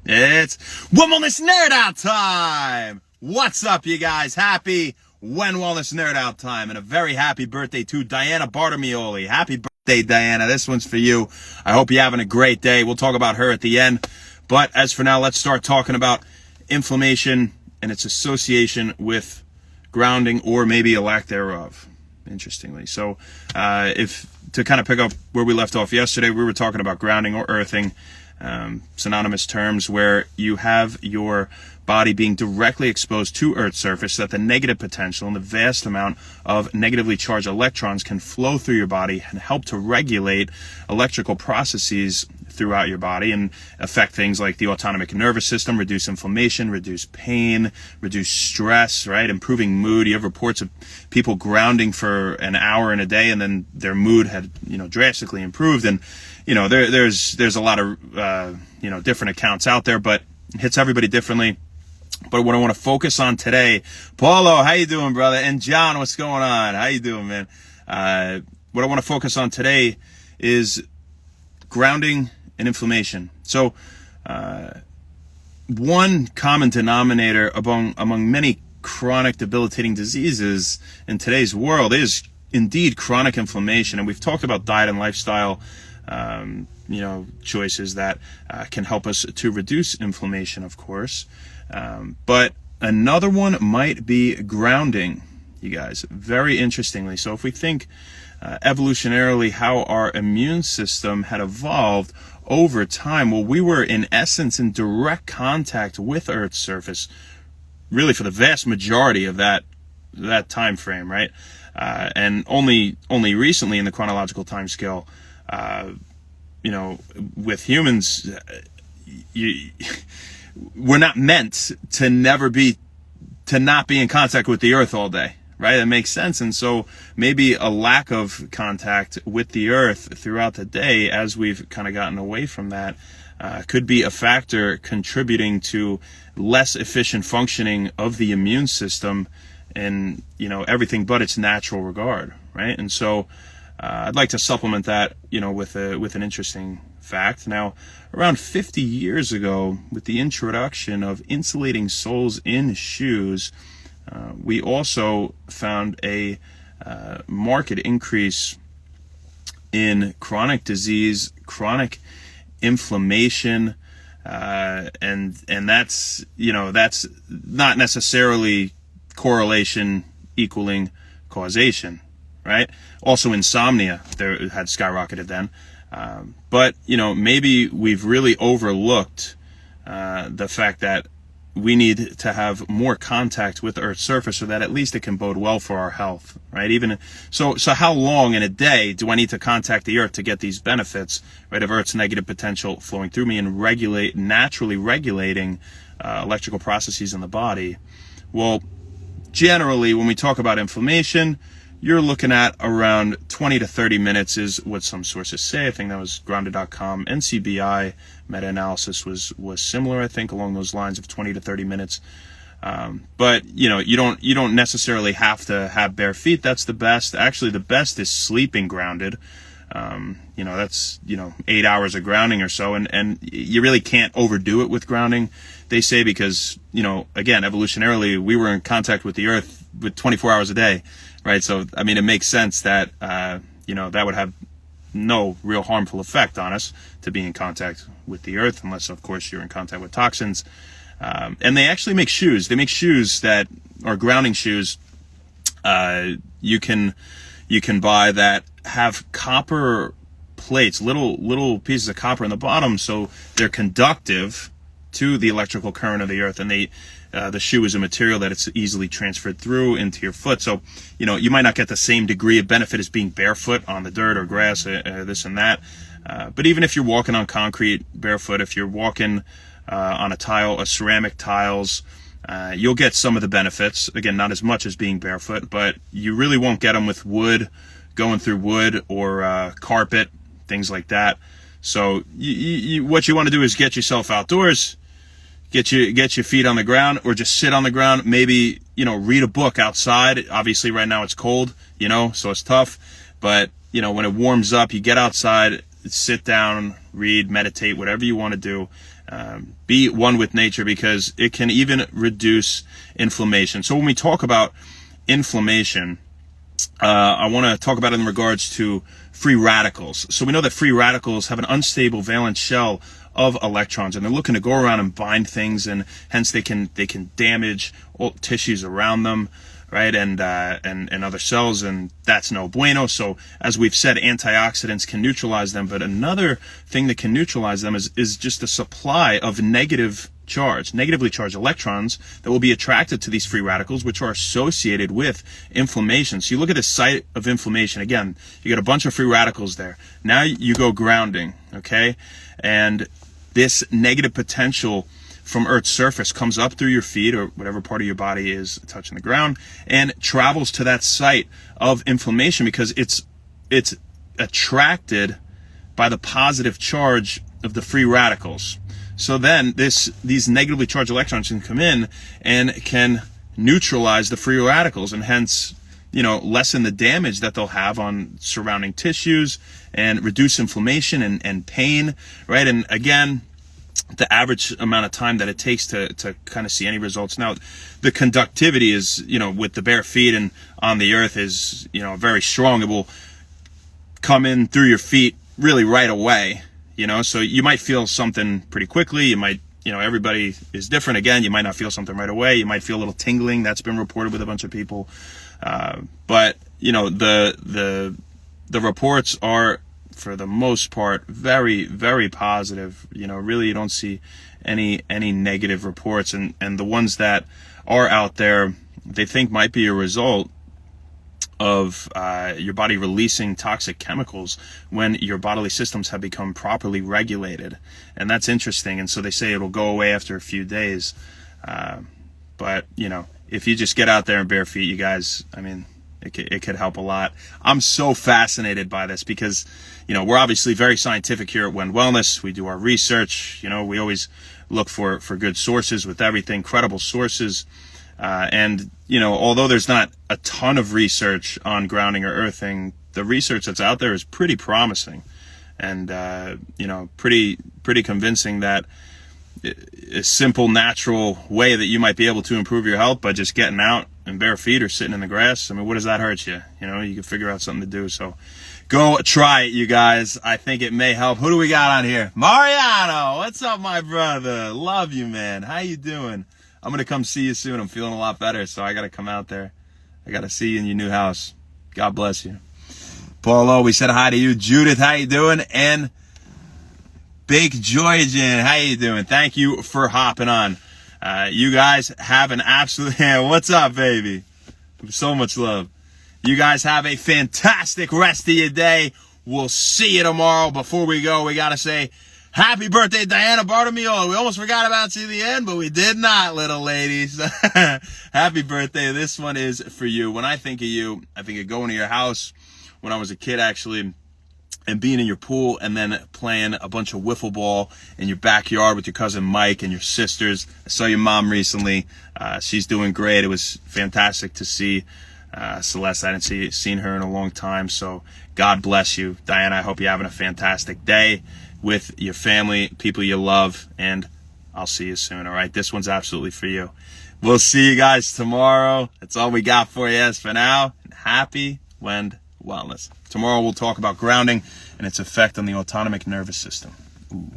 It's Wellness Nerd Out time! What's up, you guys? Happy Wellness Nerd Out time, and a very happy birthday to Diana Bartamioli. Happy birthday, Diana. This one's for you. I hope you're having a great day. We'll talk about her at the end. But as for now, let's start talking about inflammation and its association with grounding, or maybe a lack thereof, interestingly. So if to kind of pick up where we left off yesterday, we were talking about grounding or earthing, synonymous terms, where you have your body being directly exposed to Earth's surface so that the negative potential and the vast amount of negatively charged electrons can flow through your body and help to regulate electrical processes throughout your body and affect things like the autonomic nervous system, reduce inflammation, reduce pain, reduce stress, right? Improving mood. You have reports of people grounding for an hour in a day and then their mood had, drastically improved. And, there's a lot of, different accounts out there, but it hits everybody differently. But what I want to focus on today, Paulo, how you doing, brother? And John, what's going on? How you doing, man? What I want to focus on today is grounding and inflammation. So, one common denominator among many chronic debilitating diseases in today's world is indeed chronic inflammation. And we've talked about diet and lifestyle, choices that can help us to reduce inflammation, of course. But another one might be grounding, you guys, very interestingly. So if we think evolutionarily how our immune system had evolved over time, well, we were in essence in direct contact with Earth's surface, really for the vast majority of that time frame, right? And only recently in the chronological time scale, with humans, we're not meant to not be in contact with the Earth all day, right? That makes sense. And so maybe a lack of contact with the Earth throughout the day, as we've kind of gotten away from that, could be a factor contributing to less efficient functioning of the immune system in, everything but its natural regard, right? And so I'd like to supplement that, with an interesting fact. Now, around 50 years ago, with the introduction of insulating soles in shoes, we also found a marked increase in chronic disease, chronic inflammation, and that's not necessarily correlation equaling causation, right? Also, insomnia there had skyrocketed then. But maybe we've really overlooked the fact that we need to have more contact with the Earth's surface so that at least it can bode well for our health, right? Even so how long in a day do I need to contact the Earth to get these benefits, right, of Earth's negative potential flowing through me and naturally regulating electrical processes in the body? Well, generally, when we talk about inflammation, you're looking at around 20 to 30 minutes is what some sources say. I think that was grounded.com. NCBI meta-analysis was similar, I think, along those lines of 20 to 30 minutes. But you don't necessarily have to have bare feet. That's the best. Actually, the best is sleeping grounded. That's 8 hours of grounding or so, and you really can't overdo it with grounding, they say, because again, evolutionarily, we were in contact with the Earth with 24 hours a day, right? So it makes sense that that would have no real harmful effect on us to be in contact with the Earth, unless of course you're in contact with toxins. And they actually make shoes. They make shoes that are grounding shoes. You can buy that have copper plates, little pieces of copper in the bottom, so they're conductive to the electrical current of the Earth, and the shoe is a material that it's easily transferred through into your foot. So you might not get the same degree of benefit as being barefoot on the dirt or grass, this and that, but even if you're walking on concrete barefoot, if you're walking on a ceramic tiles, you'll get some of the benefits. Again, not as much as being barefoot, but you really won't get them with wood, going through wood or carpet, things like that. So what you want to do is get yourself outdoors, get your feet on the ground, or just sit on the ground. Maybe read a book outside. Obviously, right now it's cold, so it's tough. But when it warms up, you get outside, sit down, read, meditate, whatever you want to do. Be one with nature, because it can even reduce inflammation. So when we talk about inflammation, I want to talk about it in regards to free radicals. So we know that free radicals have an unstable valence shell of electrons, and they're looking to go around and bind things, and hence they can damage all tissues around them, right, and other cells, and that's no bueno. So as we've said, antioxidants can neutralize them, but another thing that can neutralize them is just a supply of negatively charged electrons that will be attracted to these free radicals, which are associated with inflammation. So you look at the site of inflammation. Again, you got a bunch of free radicals there. Now you go grounding, okay? And this negative potential from Earth's surface comes up through your feet, or whatever part of your body is touching the ground, and travels to that site of inflammation, because it's attracted by the positive charge of the free radicals. So then these negatively charged electrons can come in and can neutralize the free radicals, and hence, lessen the damage that they'll have on surrounding tissues, and reduce inflammation and pain, right? And again, the average amount of time that it takes to kind of see any results. Now, the conductivity is, with the bare feet and on the earth is, very strong. It will come in through your feet really right away, so you might feel something pretty quickly. You might, everybody is different. Again, you might not feel something right away. You might feel a little tingling. That's been reported with a bunch of people. But, the reports are, for the most part, very, very positive. Really, you don't see any negative reports, and the ones that are out there, they think might be a result of your body releasing toxic chemicals when your bodily systems have become properly regulated. And that's interesting. And so they say it'll go away after a few days. But if you just get out there in bare feet, you guys, it could help a lot. I'm so fascinated by this because, we're obviously very scientific here at Wend Wellness. We do our research. We always look for good sources with everything, credible sources. And although there's not a ton of research on grounding or earthing, the research that's out there is pretty promising, and pretty convincing that a simple, natural way that you might be able to improve your health by just getting out in bare feet or sitting in the grass. What does that hurt you? You can figure out something to do. So go try it, you guys. I think it may help. Who do we got on here? Mariano, what's up, my brother? Love you, man. How you doing? I'm going to come see you soon. I'm feeling a lot better, so I got to come out there. I got to see you in your new house. God bless you. Paulo, we said hi to you. Judith, how you doing? And Big Georgian, how you doing? Thank you for hopping on. You guys have an absolute... what's up, baby? So much love. You guys have a fantastic rest of your day. We'll see you tomorrow. Before we go, we got to say... happy birthday, Diana Bartolomeo. We almost forgot about you at the end, but we did not, little ladies. Happy birthday. This one is for you. When I think of you, I think of going to your house when I was a kid, actually, and being in your pool and then playing a bunch of wiffle ball in your backyard with your cousin Mike and your sisters. I saw your mom recently. She's doing great. It was fantastic to see Celeste. I hadn't seen her in a long time, so God bless you. Diana, I hope you're having a fantastic day with your family, people you love, and I'll see you soon, all right? This one's absolutely for you. We'll see you guys tomorrow. That's all we got for you as for now. And happy Wend Wellness. Tomorrow we'll talk about grounding and its effect on the autonomic nervous system. Ooh.